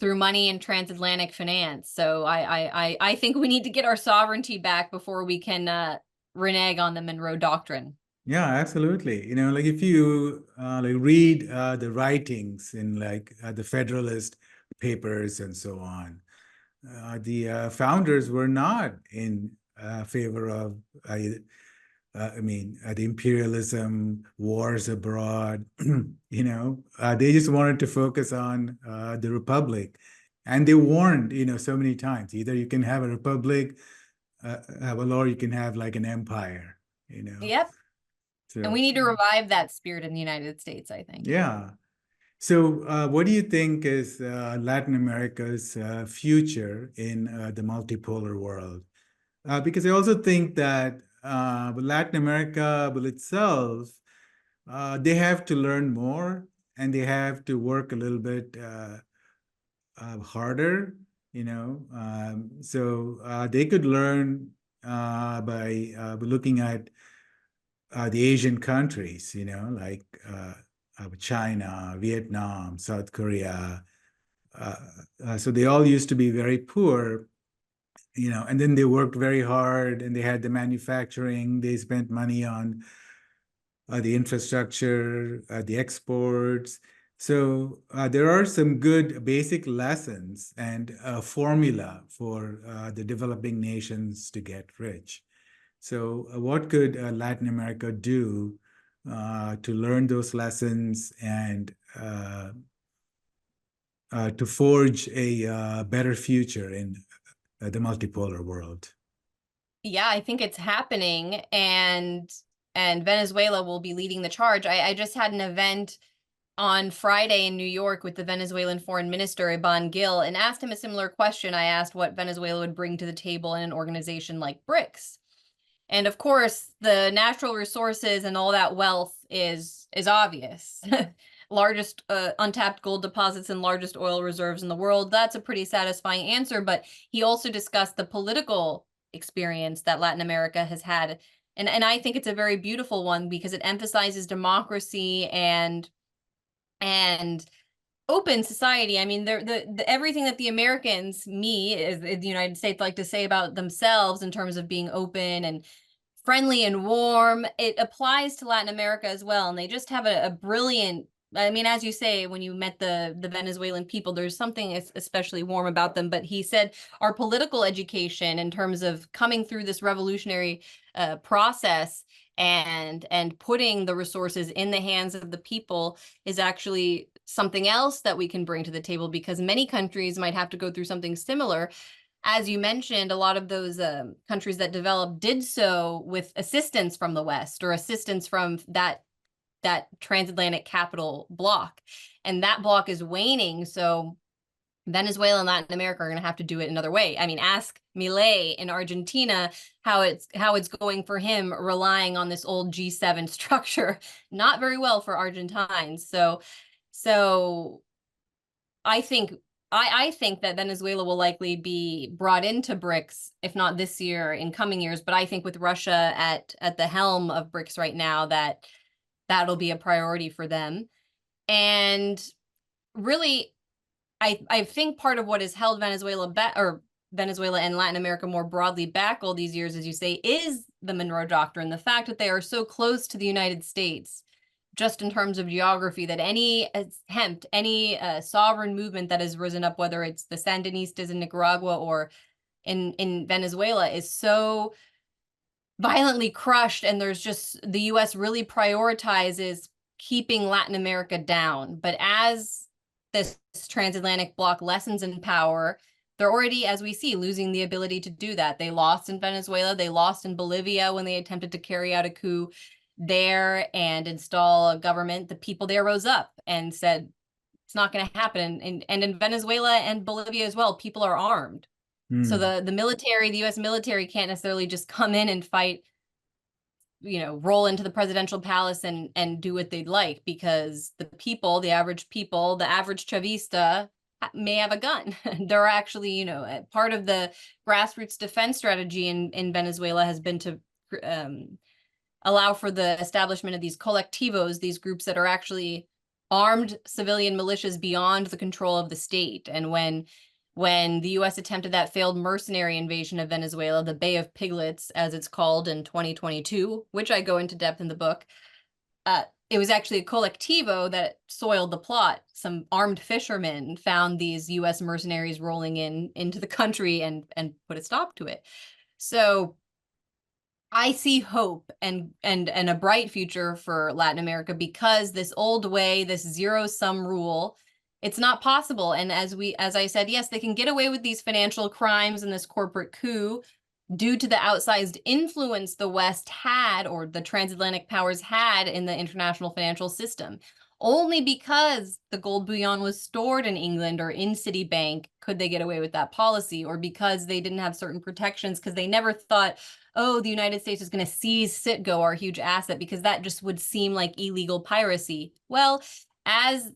through money and transatlantic finance. So I think we need to get our sovereignty back before we can renege on the Monroe Doctrine. Yeah, absolutely. Like if you like read the writings in like the Federalist Papers and so on, the founders were not in favor of, the imperialism, wars abroad. They just wanted to focus on the republic, and they warned, so many times, either you can have a republic, or you can have like an empire. Yep. So, and we need to revive that spirit in the United States, I think. yeah. So, what do you think is Latin America's future in the multipolar world? Because I also think that Latin America will itself, they have to learn more and they have to work a little bit harder, So they could learn by looking at the Asian countries, like China, Vietnam, South Korea. So they all used to be very poor, and then they worked very hard and they had the manufacturing, they spent money on the infrastructure, the exports. So there are some good basic lessons and a formula for the developing nations to get rich. So what could Latin America do to learn those lessons and to forge a better future in the multipolar world? Yeah, I think it's happening, and Venezuela will be leading the charge. I just had an event on Friday in New York with the Venezuelan foreign minister, Iban Gil, and asked him a similar question. I asked what Venezuela would bring to the table in an organization like BRICS. And of course, the natural resources and all that wealth is obvious. Largest untapped gold deposits and largest oil reserves in the world. That's a pretty satisfying answer. But he also discussed the political experience that Latin America has had. And I think it's a very beautiful one because it emphasizes democracy and open society. I mean, everything that the Americans, the United States, like to say about themselves in terms of being open and friendly and warm, it applies to Latin America as well. And they just have a brilliant, I mean, as you say, when you met the Venezuelan people, there's something especially warm about them. But he said our political education in terms of coming through this revolutionary process and putting the resources in the hands of the people is actually something else that we can bring to the table, because many countries might have to go through something similar. As you mentioned, a lot of those countries that developed did so with assistance from the West or assistance from that transatlantic capital bloc, and that bloc is waning. So Venezuela and Latin America are going to have to do it another way. I mean, ask Milei in Argentina how it's going for him, relying on this old G7 structure. Not very well for Argentines. So I think that Venezuela will likely be brought into BRICS, if not this year, in coming years. But I think with Russia at the helm of BRICS right now, that that'll be a priority for them. And really, I think part of what has held Venezuela back, or Venezuela and Latin America more broadly back all these years, as you say, is the Monroe Doctrine, the fact that they are so close to the United States, just in terms of geography, that any attempt, any sovereign movement that has risen up, whether it's the Sandinistas in Nicaragua or in Venezuela, is so violently crushed, and there's just, the US really prioritizes keeping Latin America down. But as this transatlantic bloc lessens in power, they're already, as we see, losing the ability to do that. They lost in Venezuela, they lost in Bolivia when they attempted to carry out a coup there and install a government. The people there rose up and said, it's not going to happen. And in Venezuela and Bolivia as well, people are armed. So the military, the US military can't necessarily just come in and fight, roll into the presidential palace and do what they'd like, because the people, the average Chavista may have a gun. They're actually, part of the grassroots defense strategy in Venezuela has been to allow for the establishment of these colectivos, these groups that are actually armed civilian militias beyond the control of the state. And when the US attempted that failed mercenary invasion of Venezuela, the Bay of Piglets, as it's called, in 2022, which I go into depth in the book, it was actually a collectivo that soiled the plot. Some armed fishermen found these US mercenaries rolling into the country and put a stop to it. So I see hope and a bright future for Latin America, because this old way, this zero-sum rule, it's not possible. And as I said, yes, they can get away with these financial crimes and this corporate coup due to the outsized influence the West had, or the transatlantic powers had, in the international financial system. Only because the gold bullion was stored in England or in Citibank could they get away with that policy, or because they didn't have certain protections, because they never thought, oh, the United States is going to seize Citgo, our huge asset, because that just would seem like illegal piracy. Well, as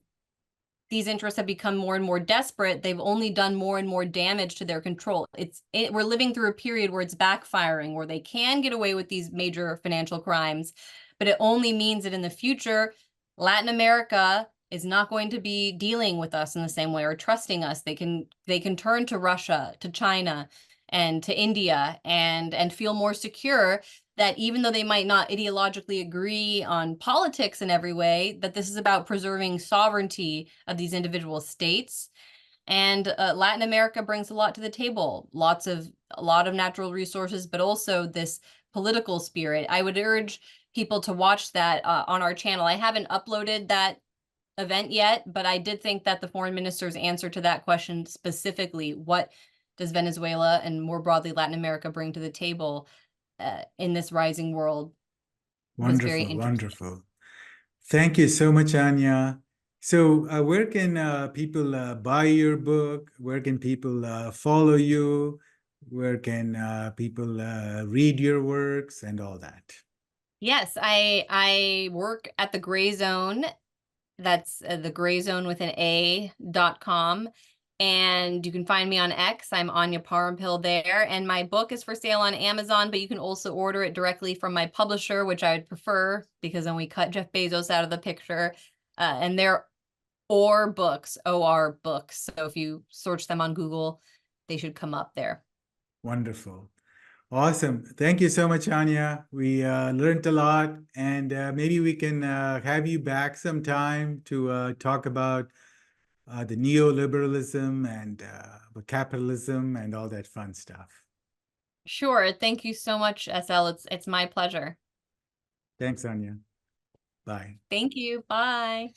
these interests have become more and more desperate, they've only done more and more damage to their control. We're living through a period where it's backfiring, where they can get away with these major financial crimes, but it only means that in the future, Latin America is not going to be dealing with us in the same way or trusting us. They can turn to Russia, to China, and to India and feel more secure that even though they might not ideologically agree on politics in every way, that this is about preserving sovereignty of these individual states. And Latin America brings a lot to the table, a lot of natural resources, but also this political spirit. I would urge people to watch that on our channel. I haven't uploaded that event yet, but I did think that the foreign minister's answer to that question specifically, what does Venezuela and more broadly Latin America bring to the table in this rising world, was very Wonderful, interesting. wonderful. Thank you so much, Anya. So where can people buy your book? Where can people follow you? Where can people read your works and all that? Yes, I work at the Gray Zone. That's the Gray Zone with an A.com. And you can find me on X. I'm Anya Parampil there. And my book is for sale on Amazon, but you can also order it directly from my publisher, which I would prefer, because then we cut Jeff Bezos out of the picture. And they're OR books, OR books. So if you search them on Google, they should come up there. Wonderful. Awesome. Thank you so much, Anya. We learned a lot, and maybe we can have you back sometime to talk about the neoliberalism and capitalism and all that fun stuff. Sure. Thank you so much, SL. It's my pleasure. Thanks, Anya. Bye. Thank you. Bye.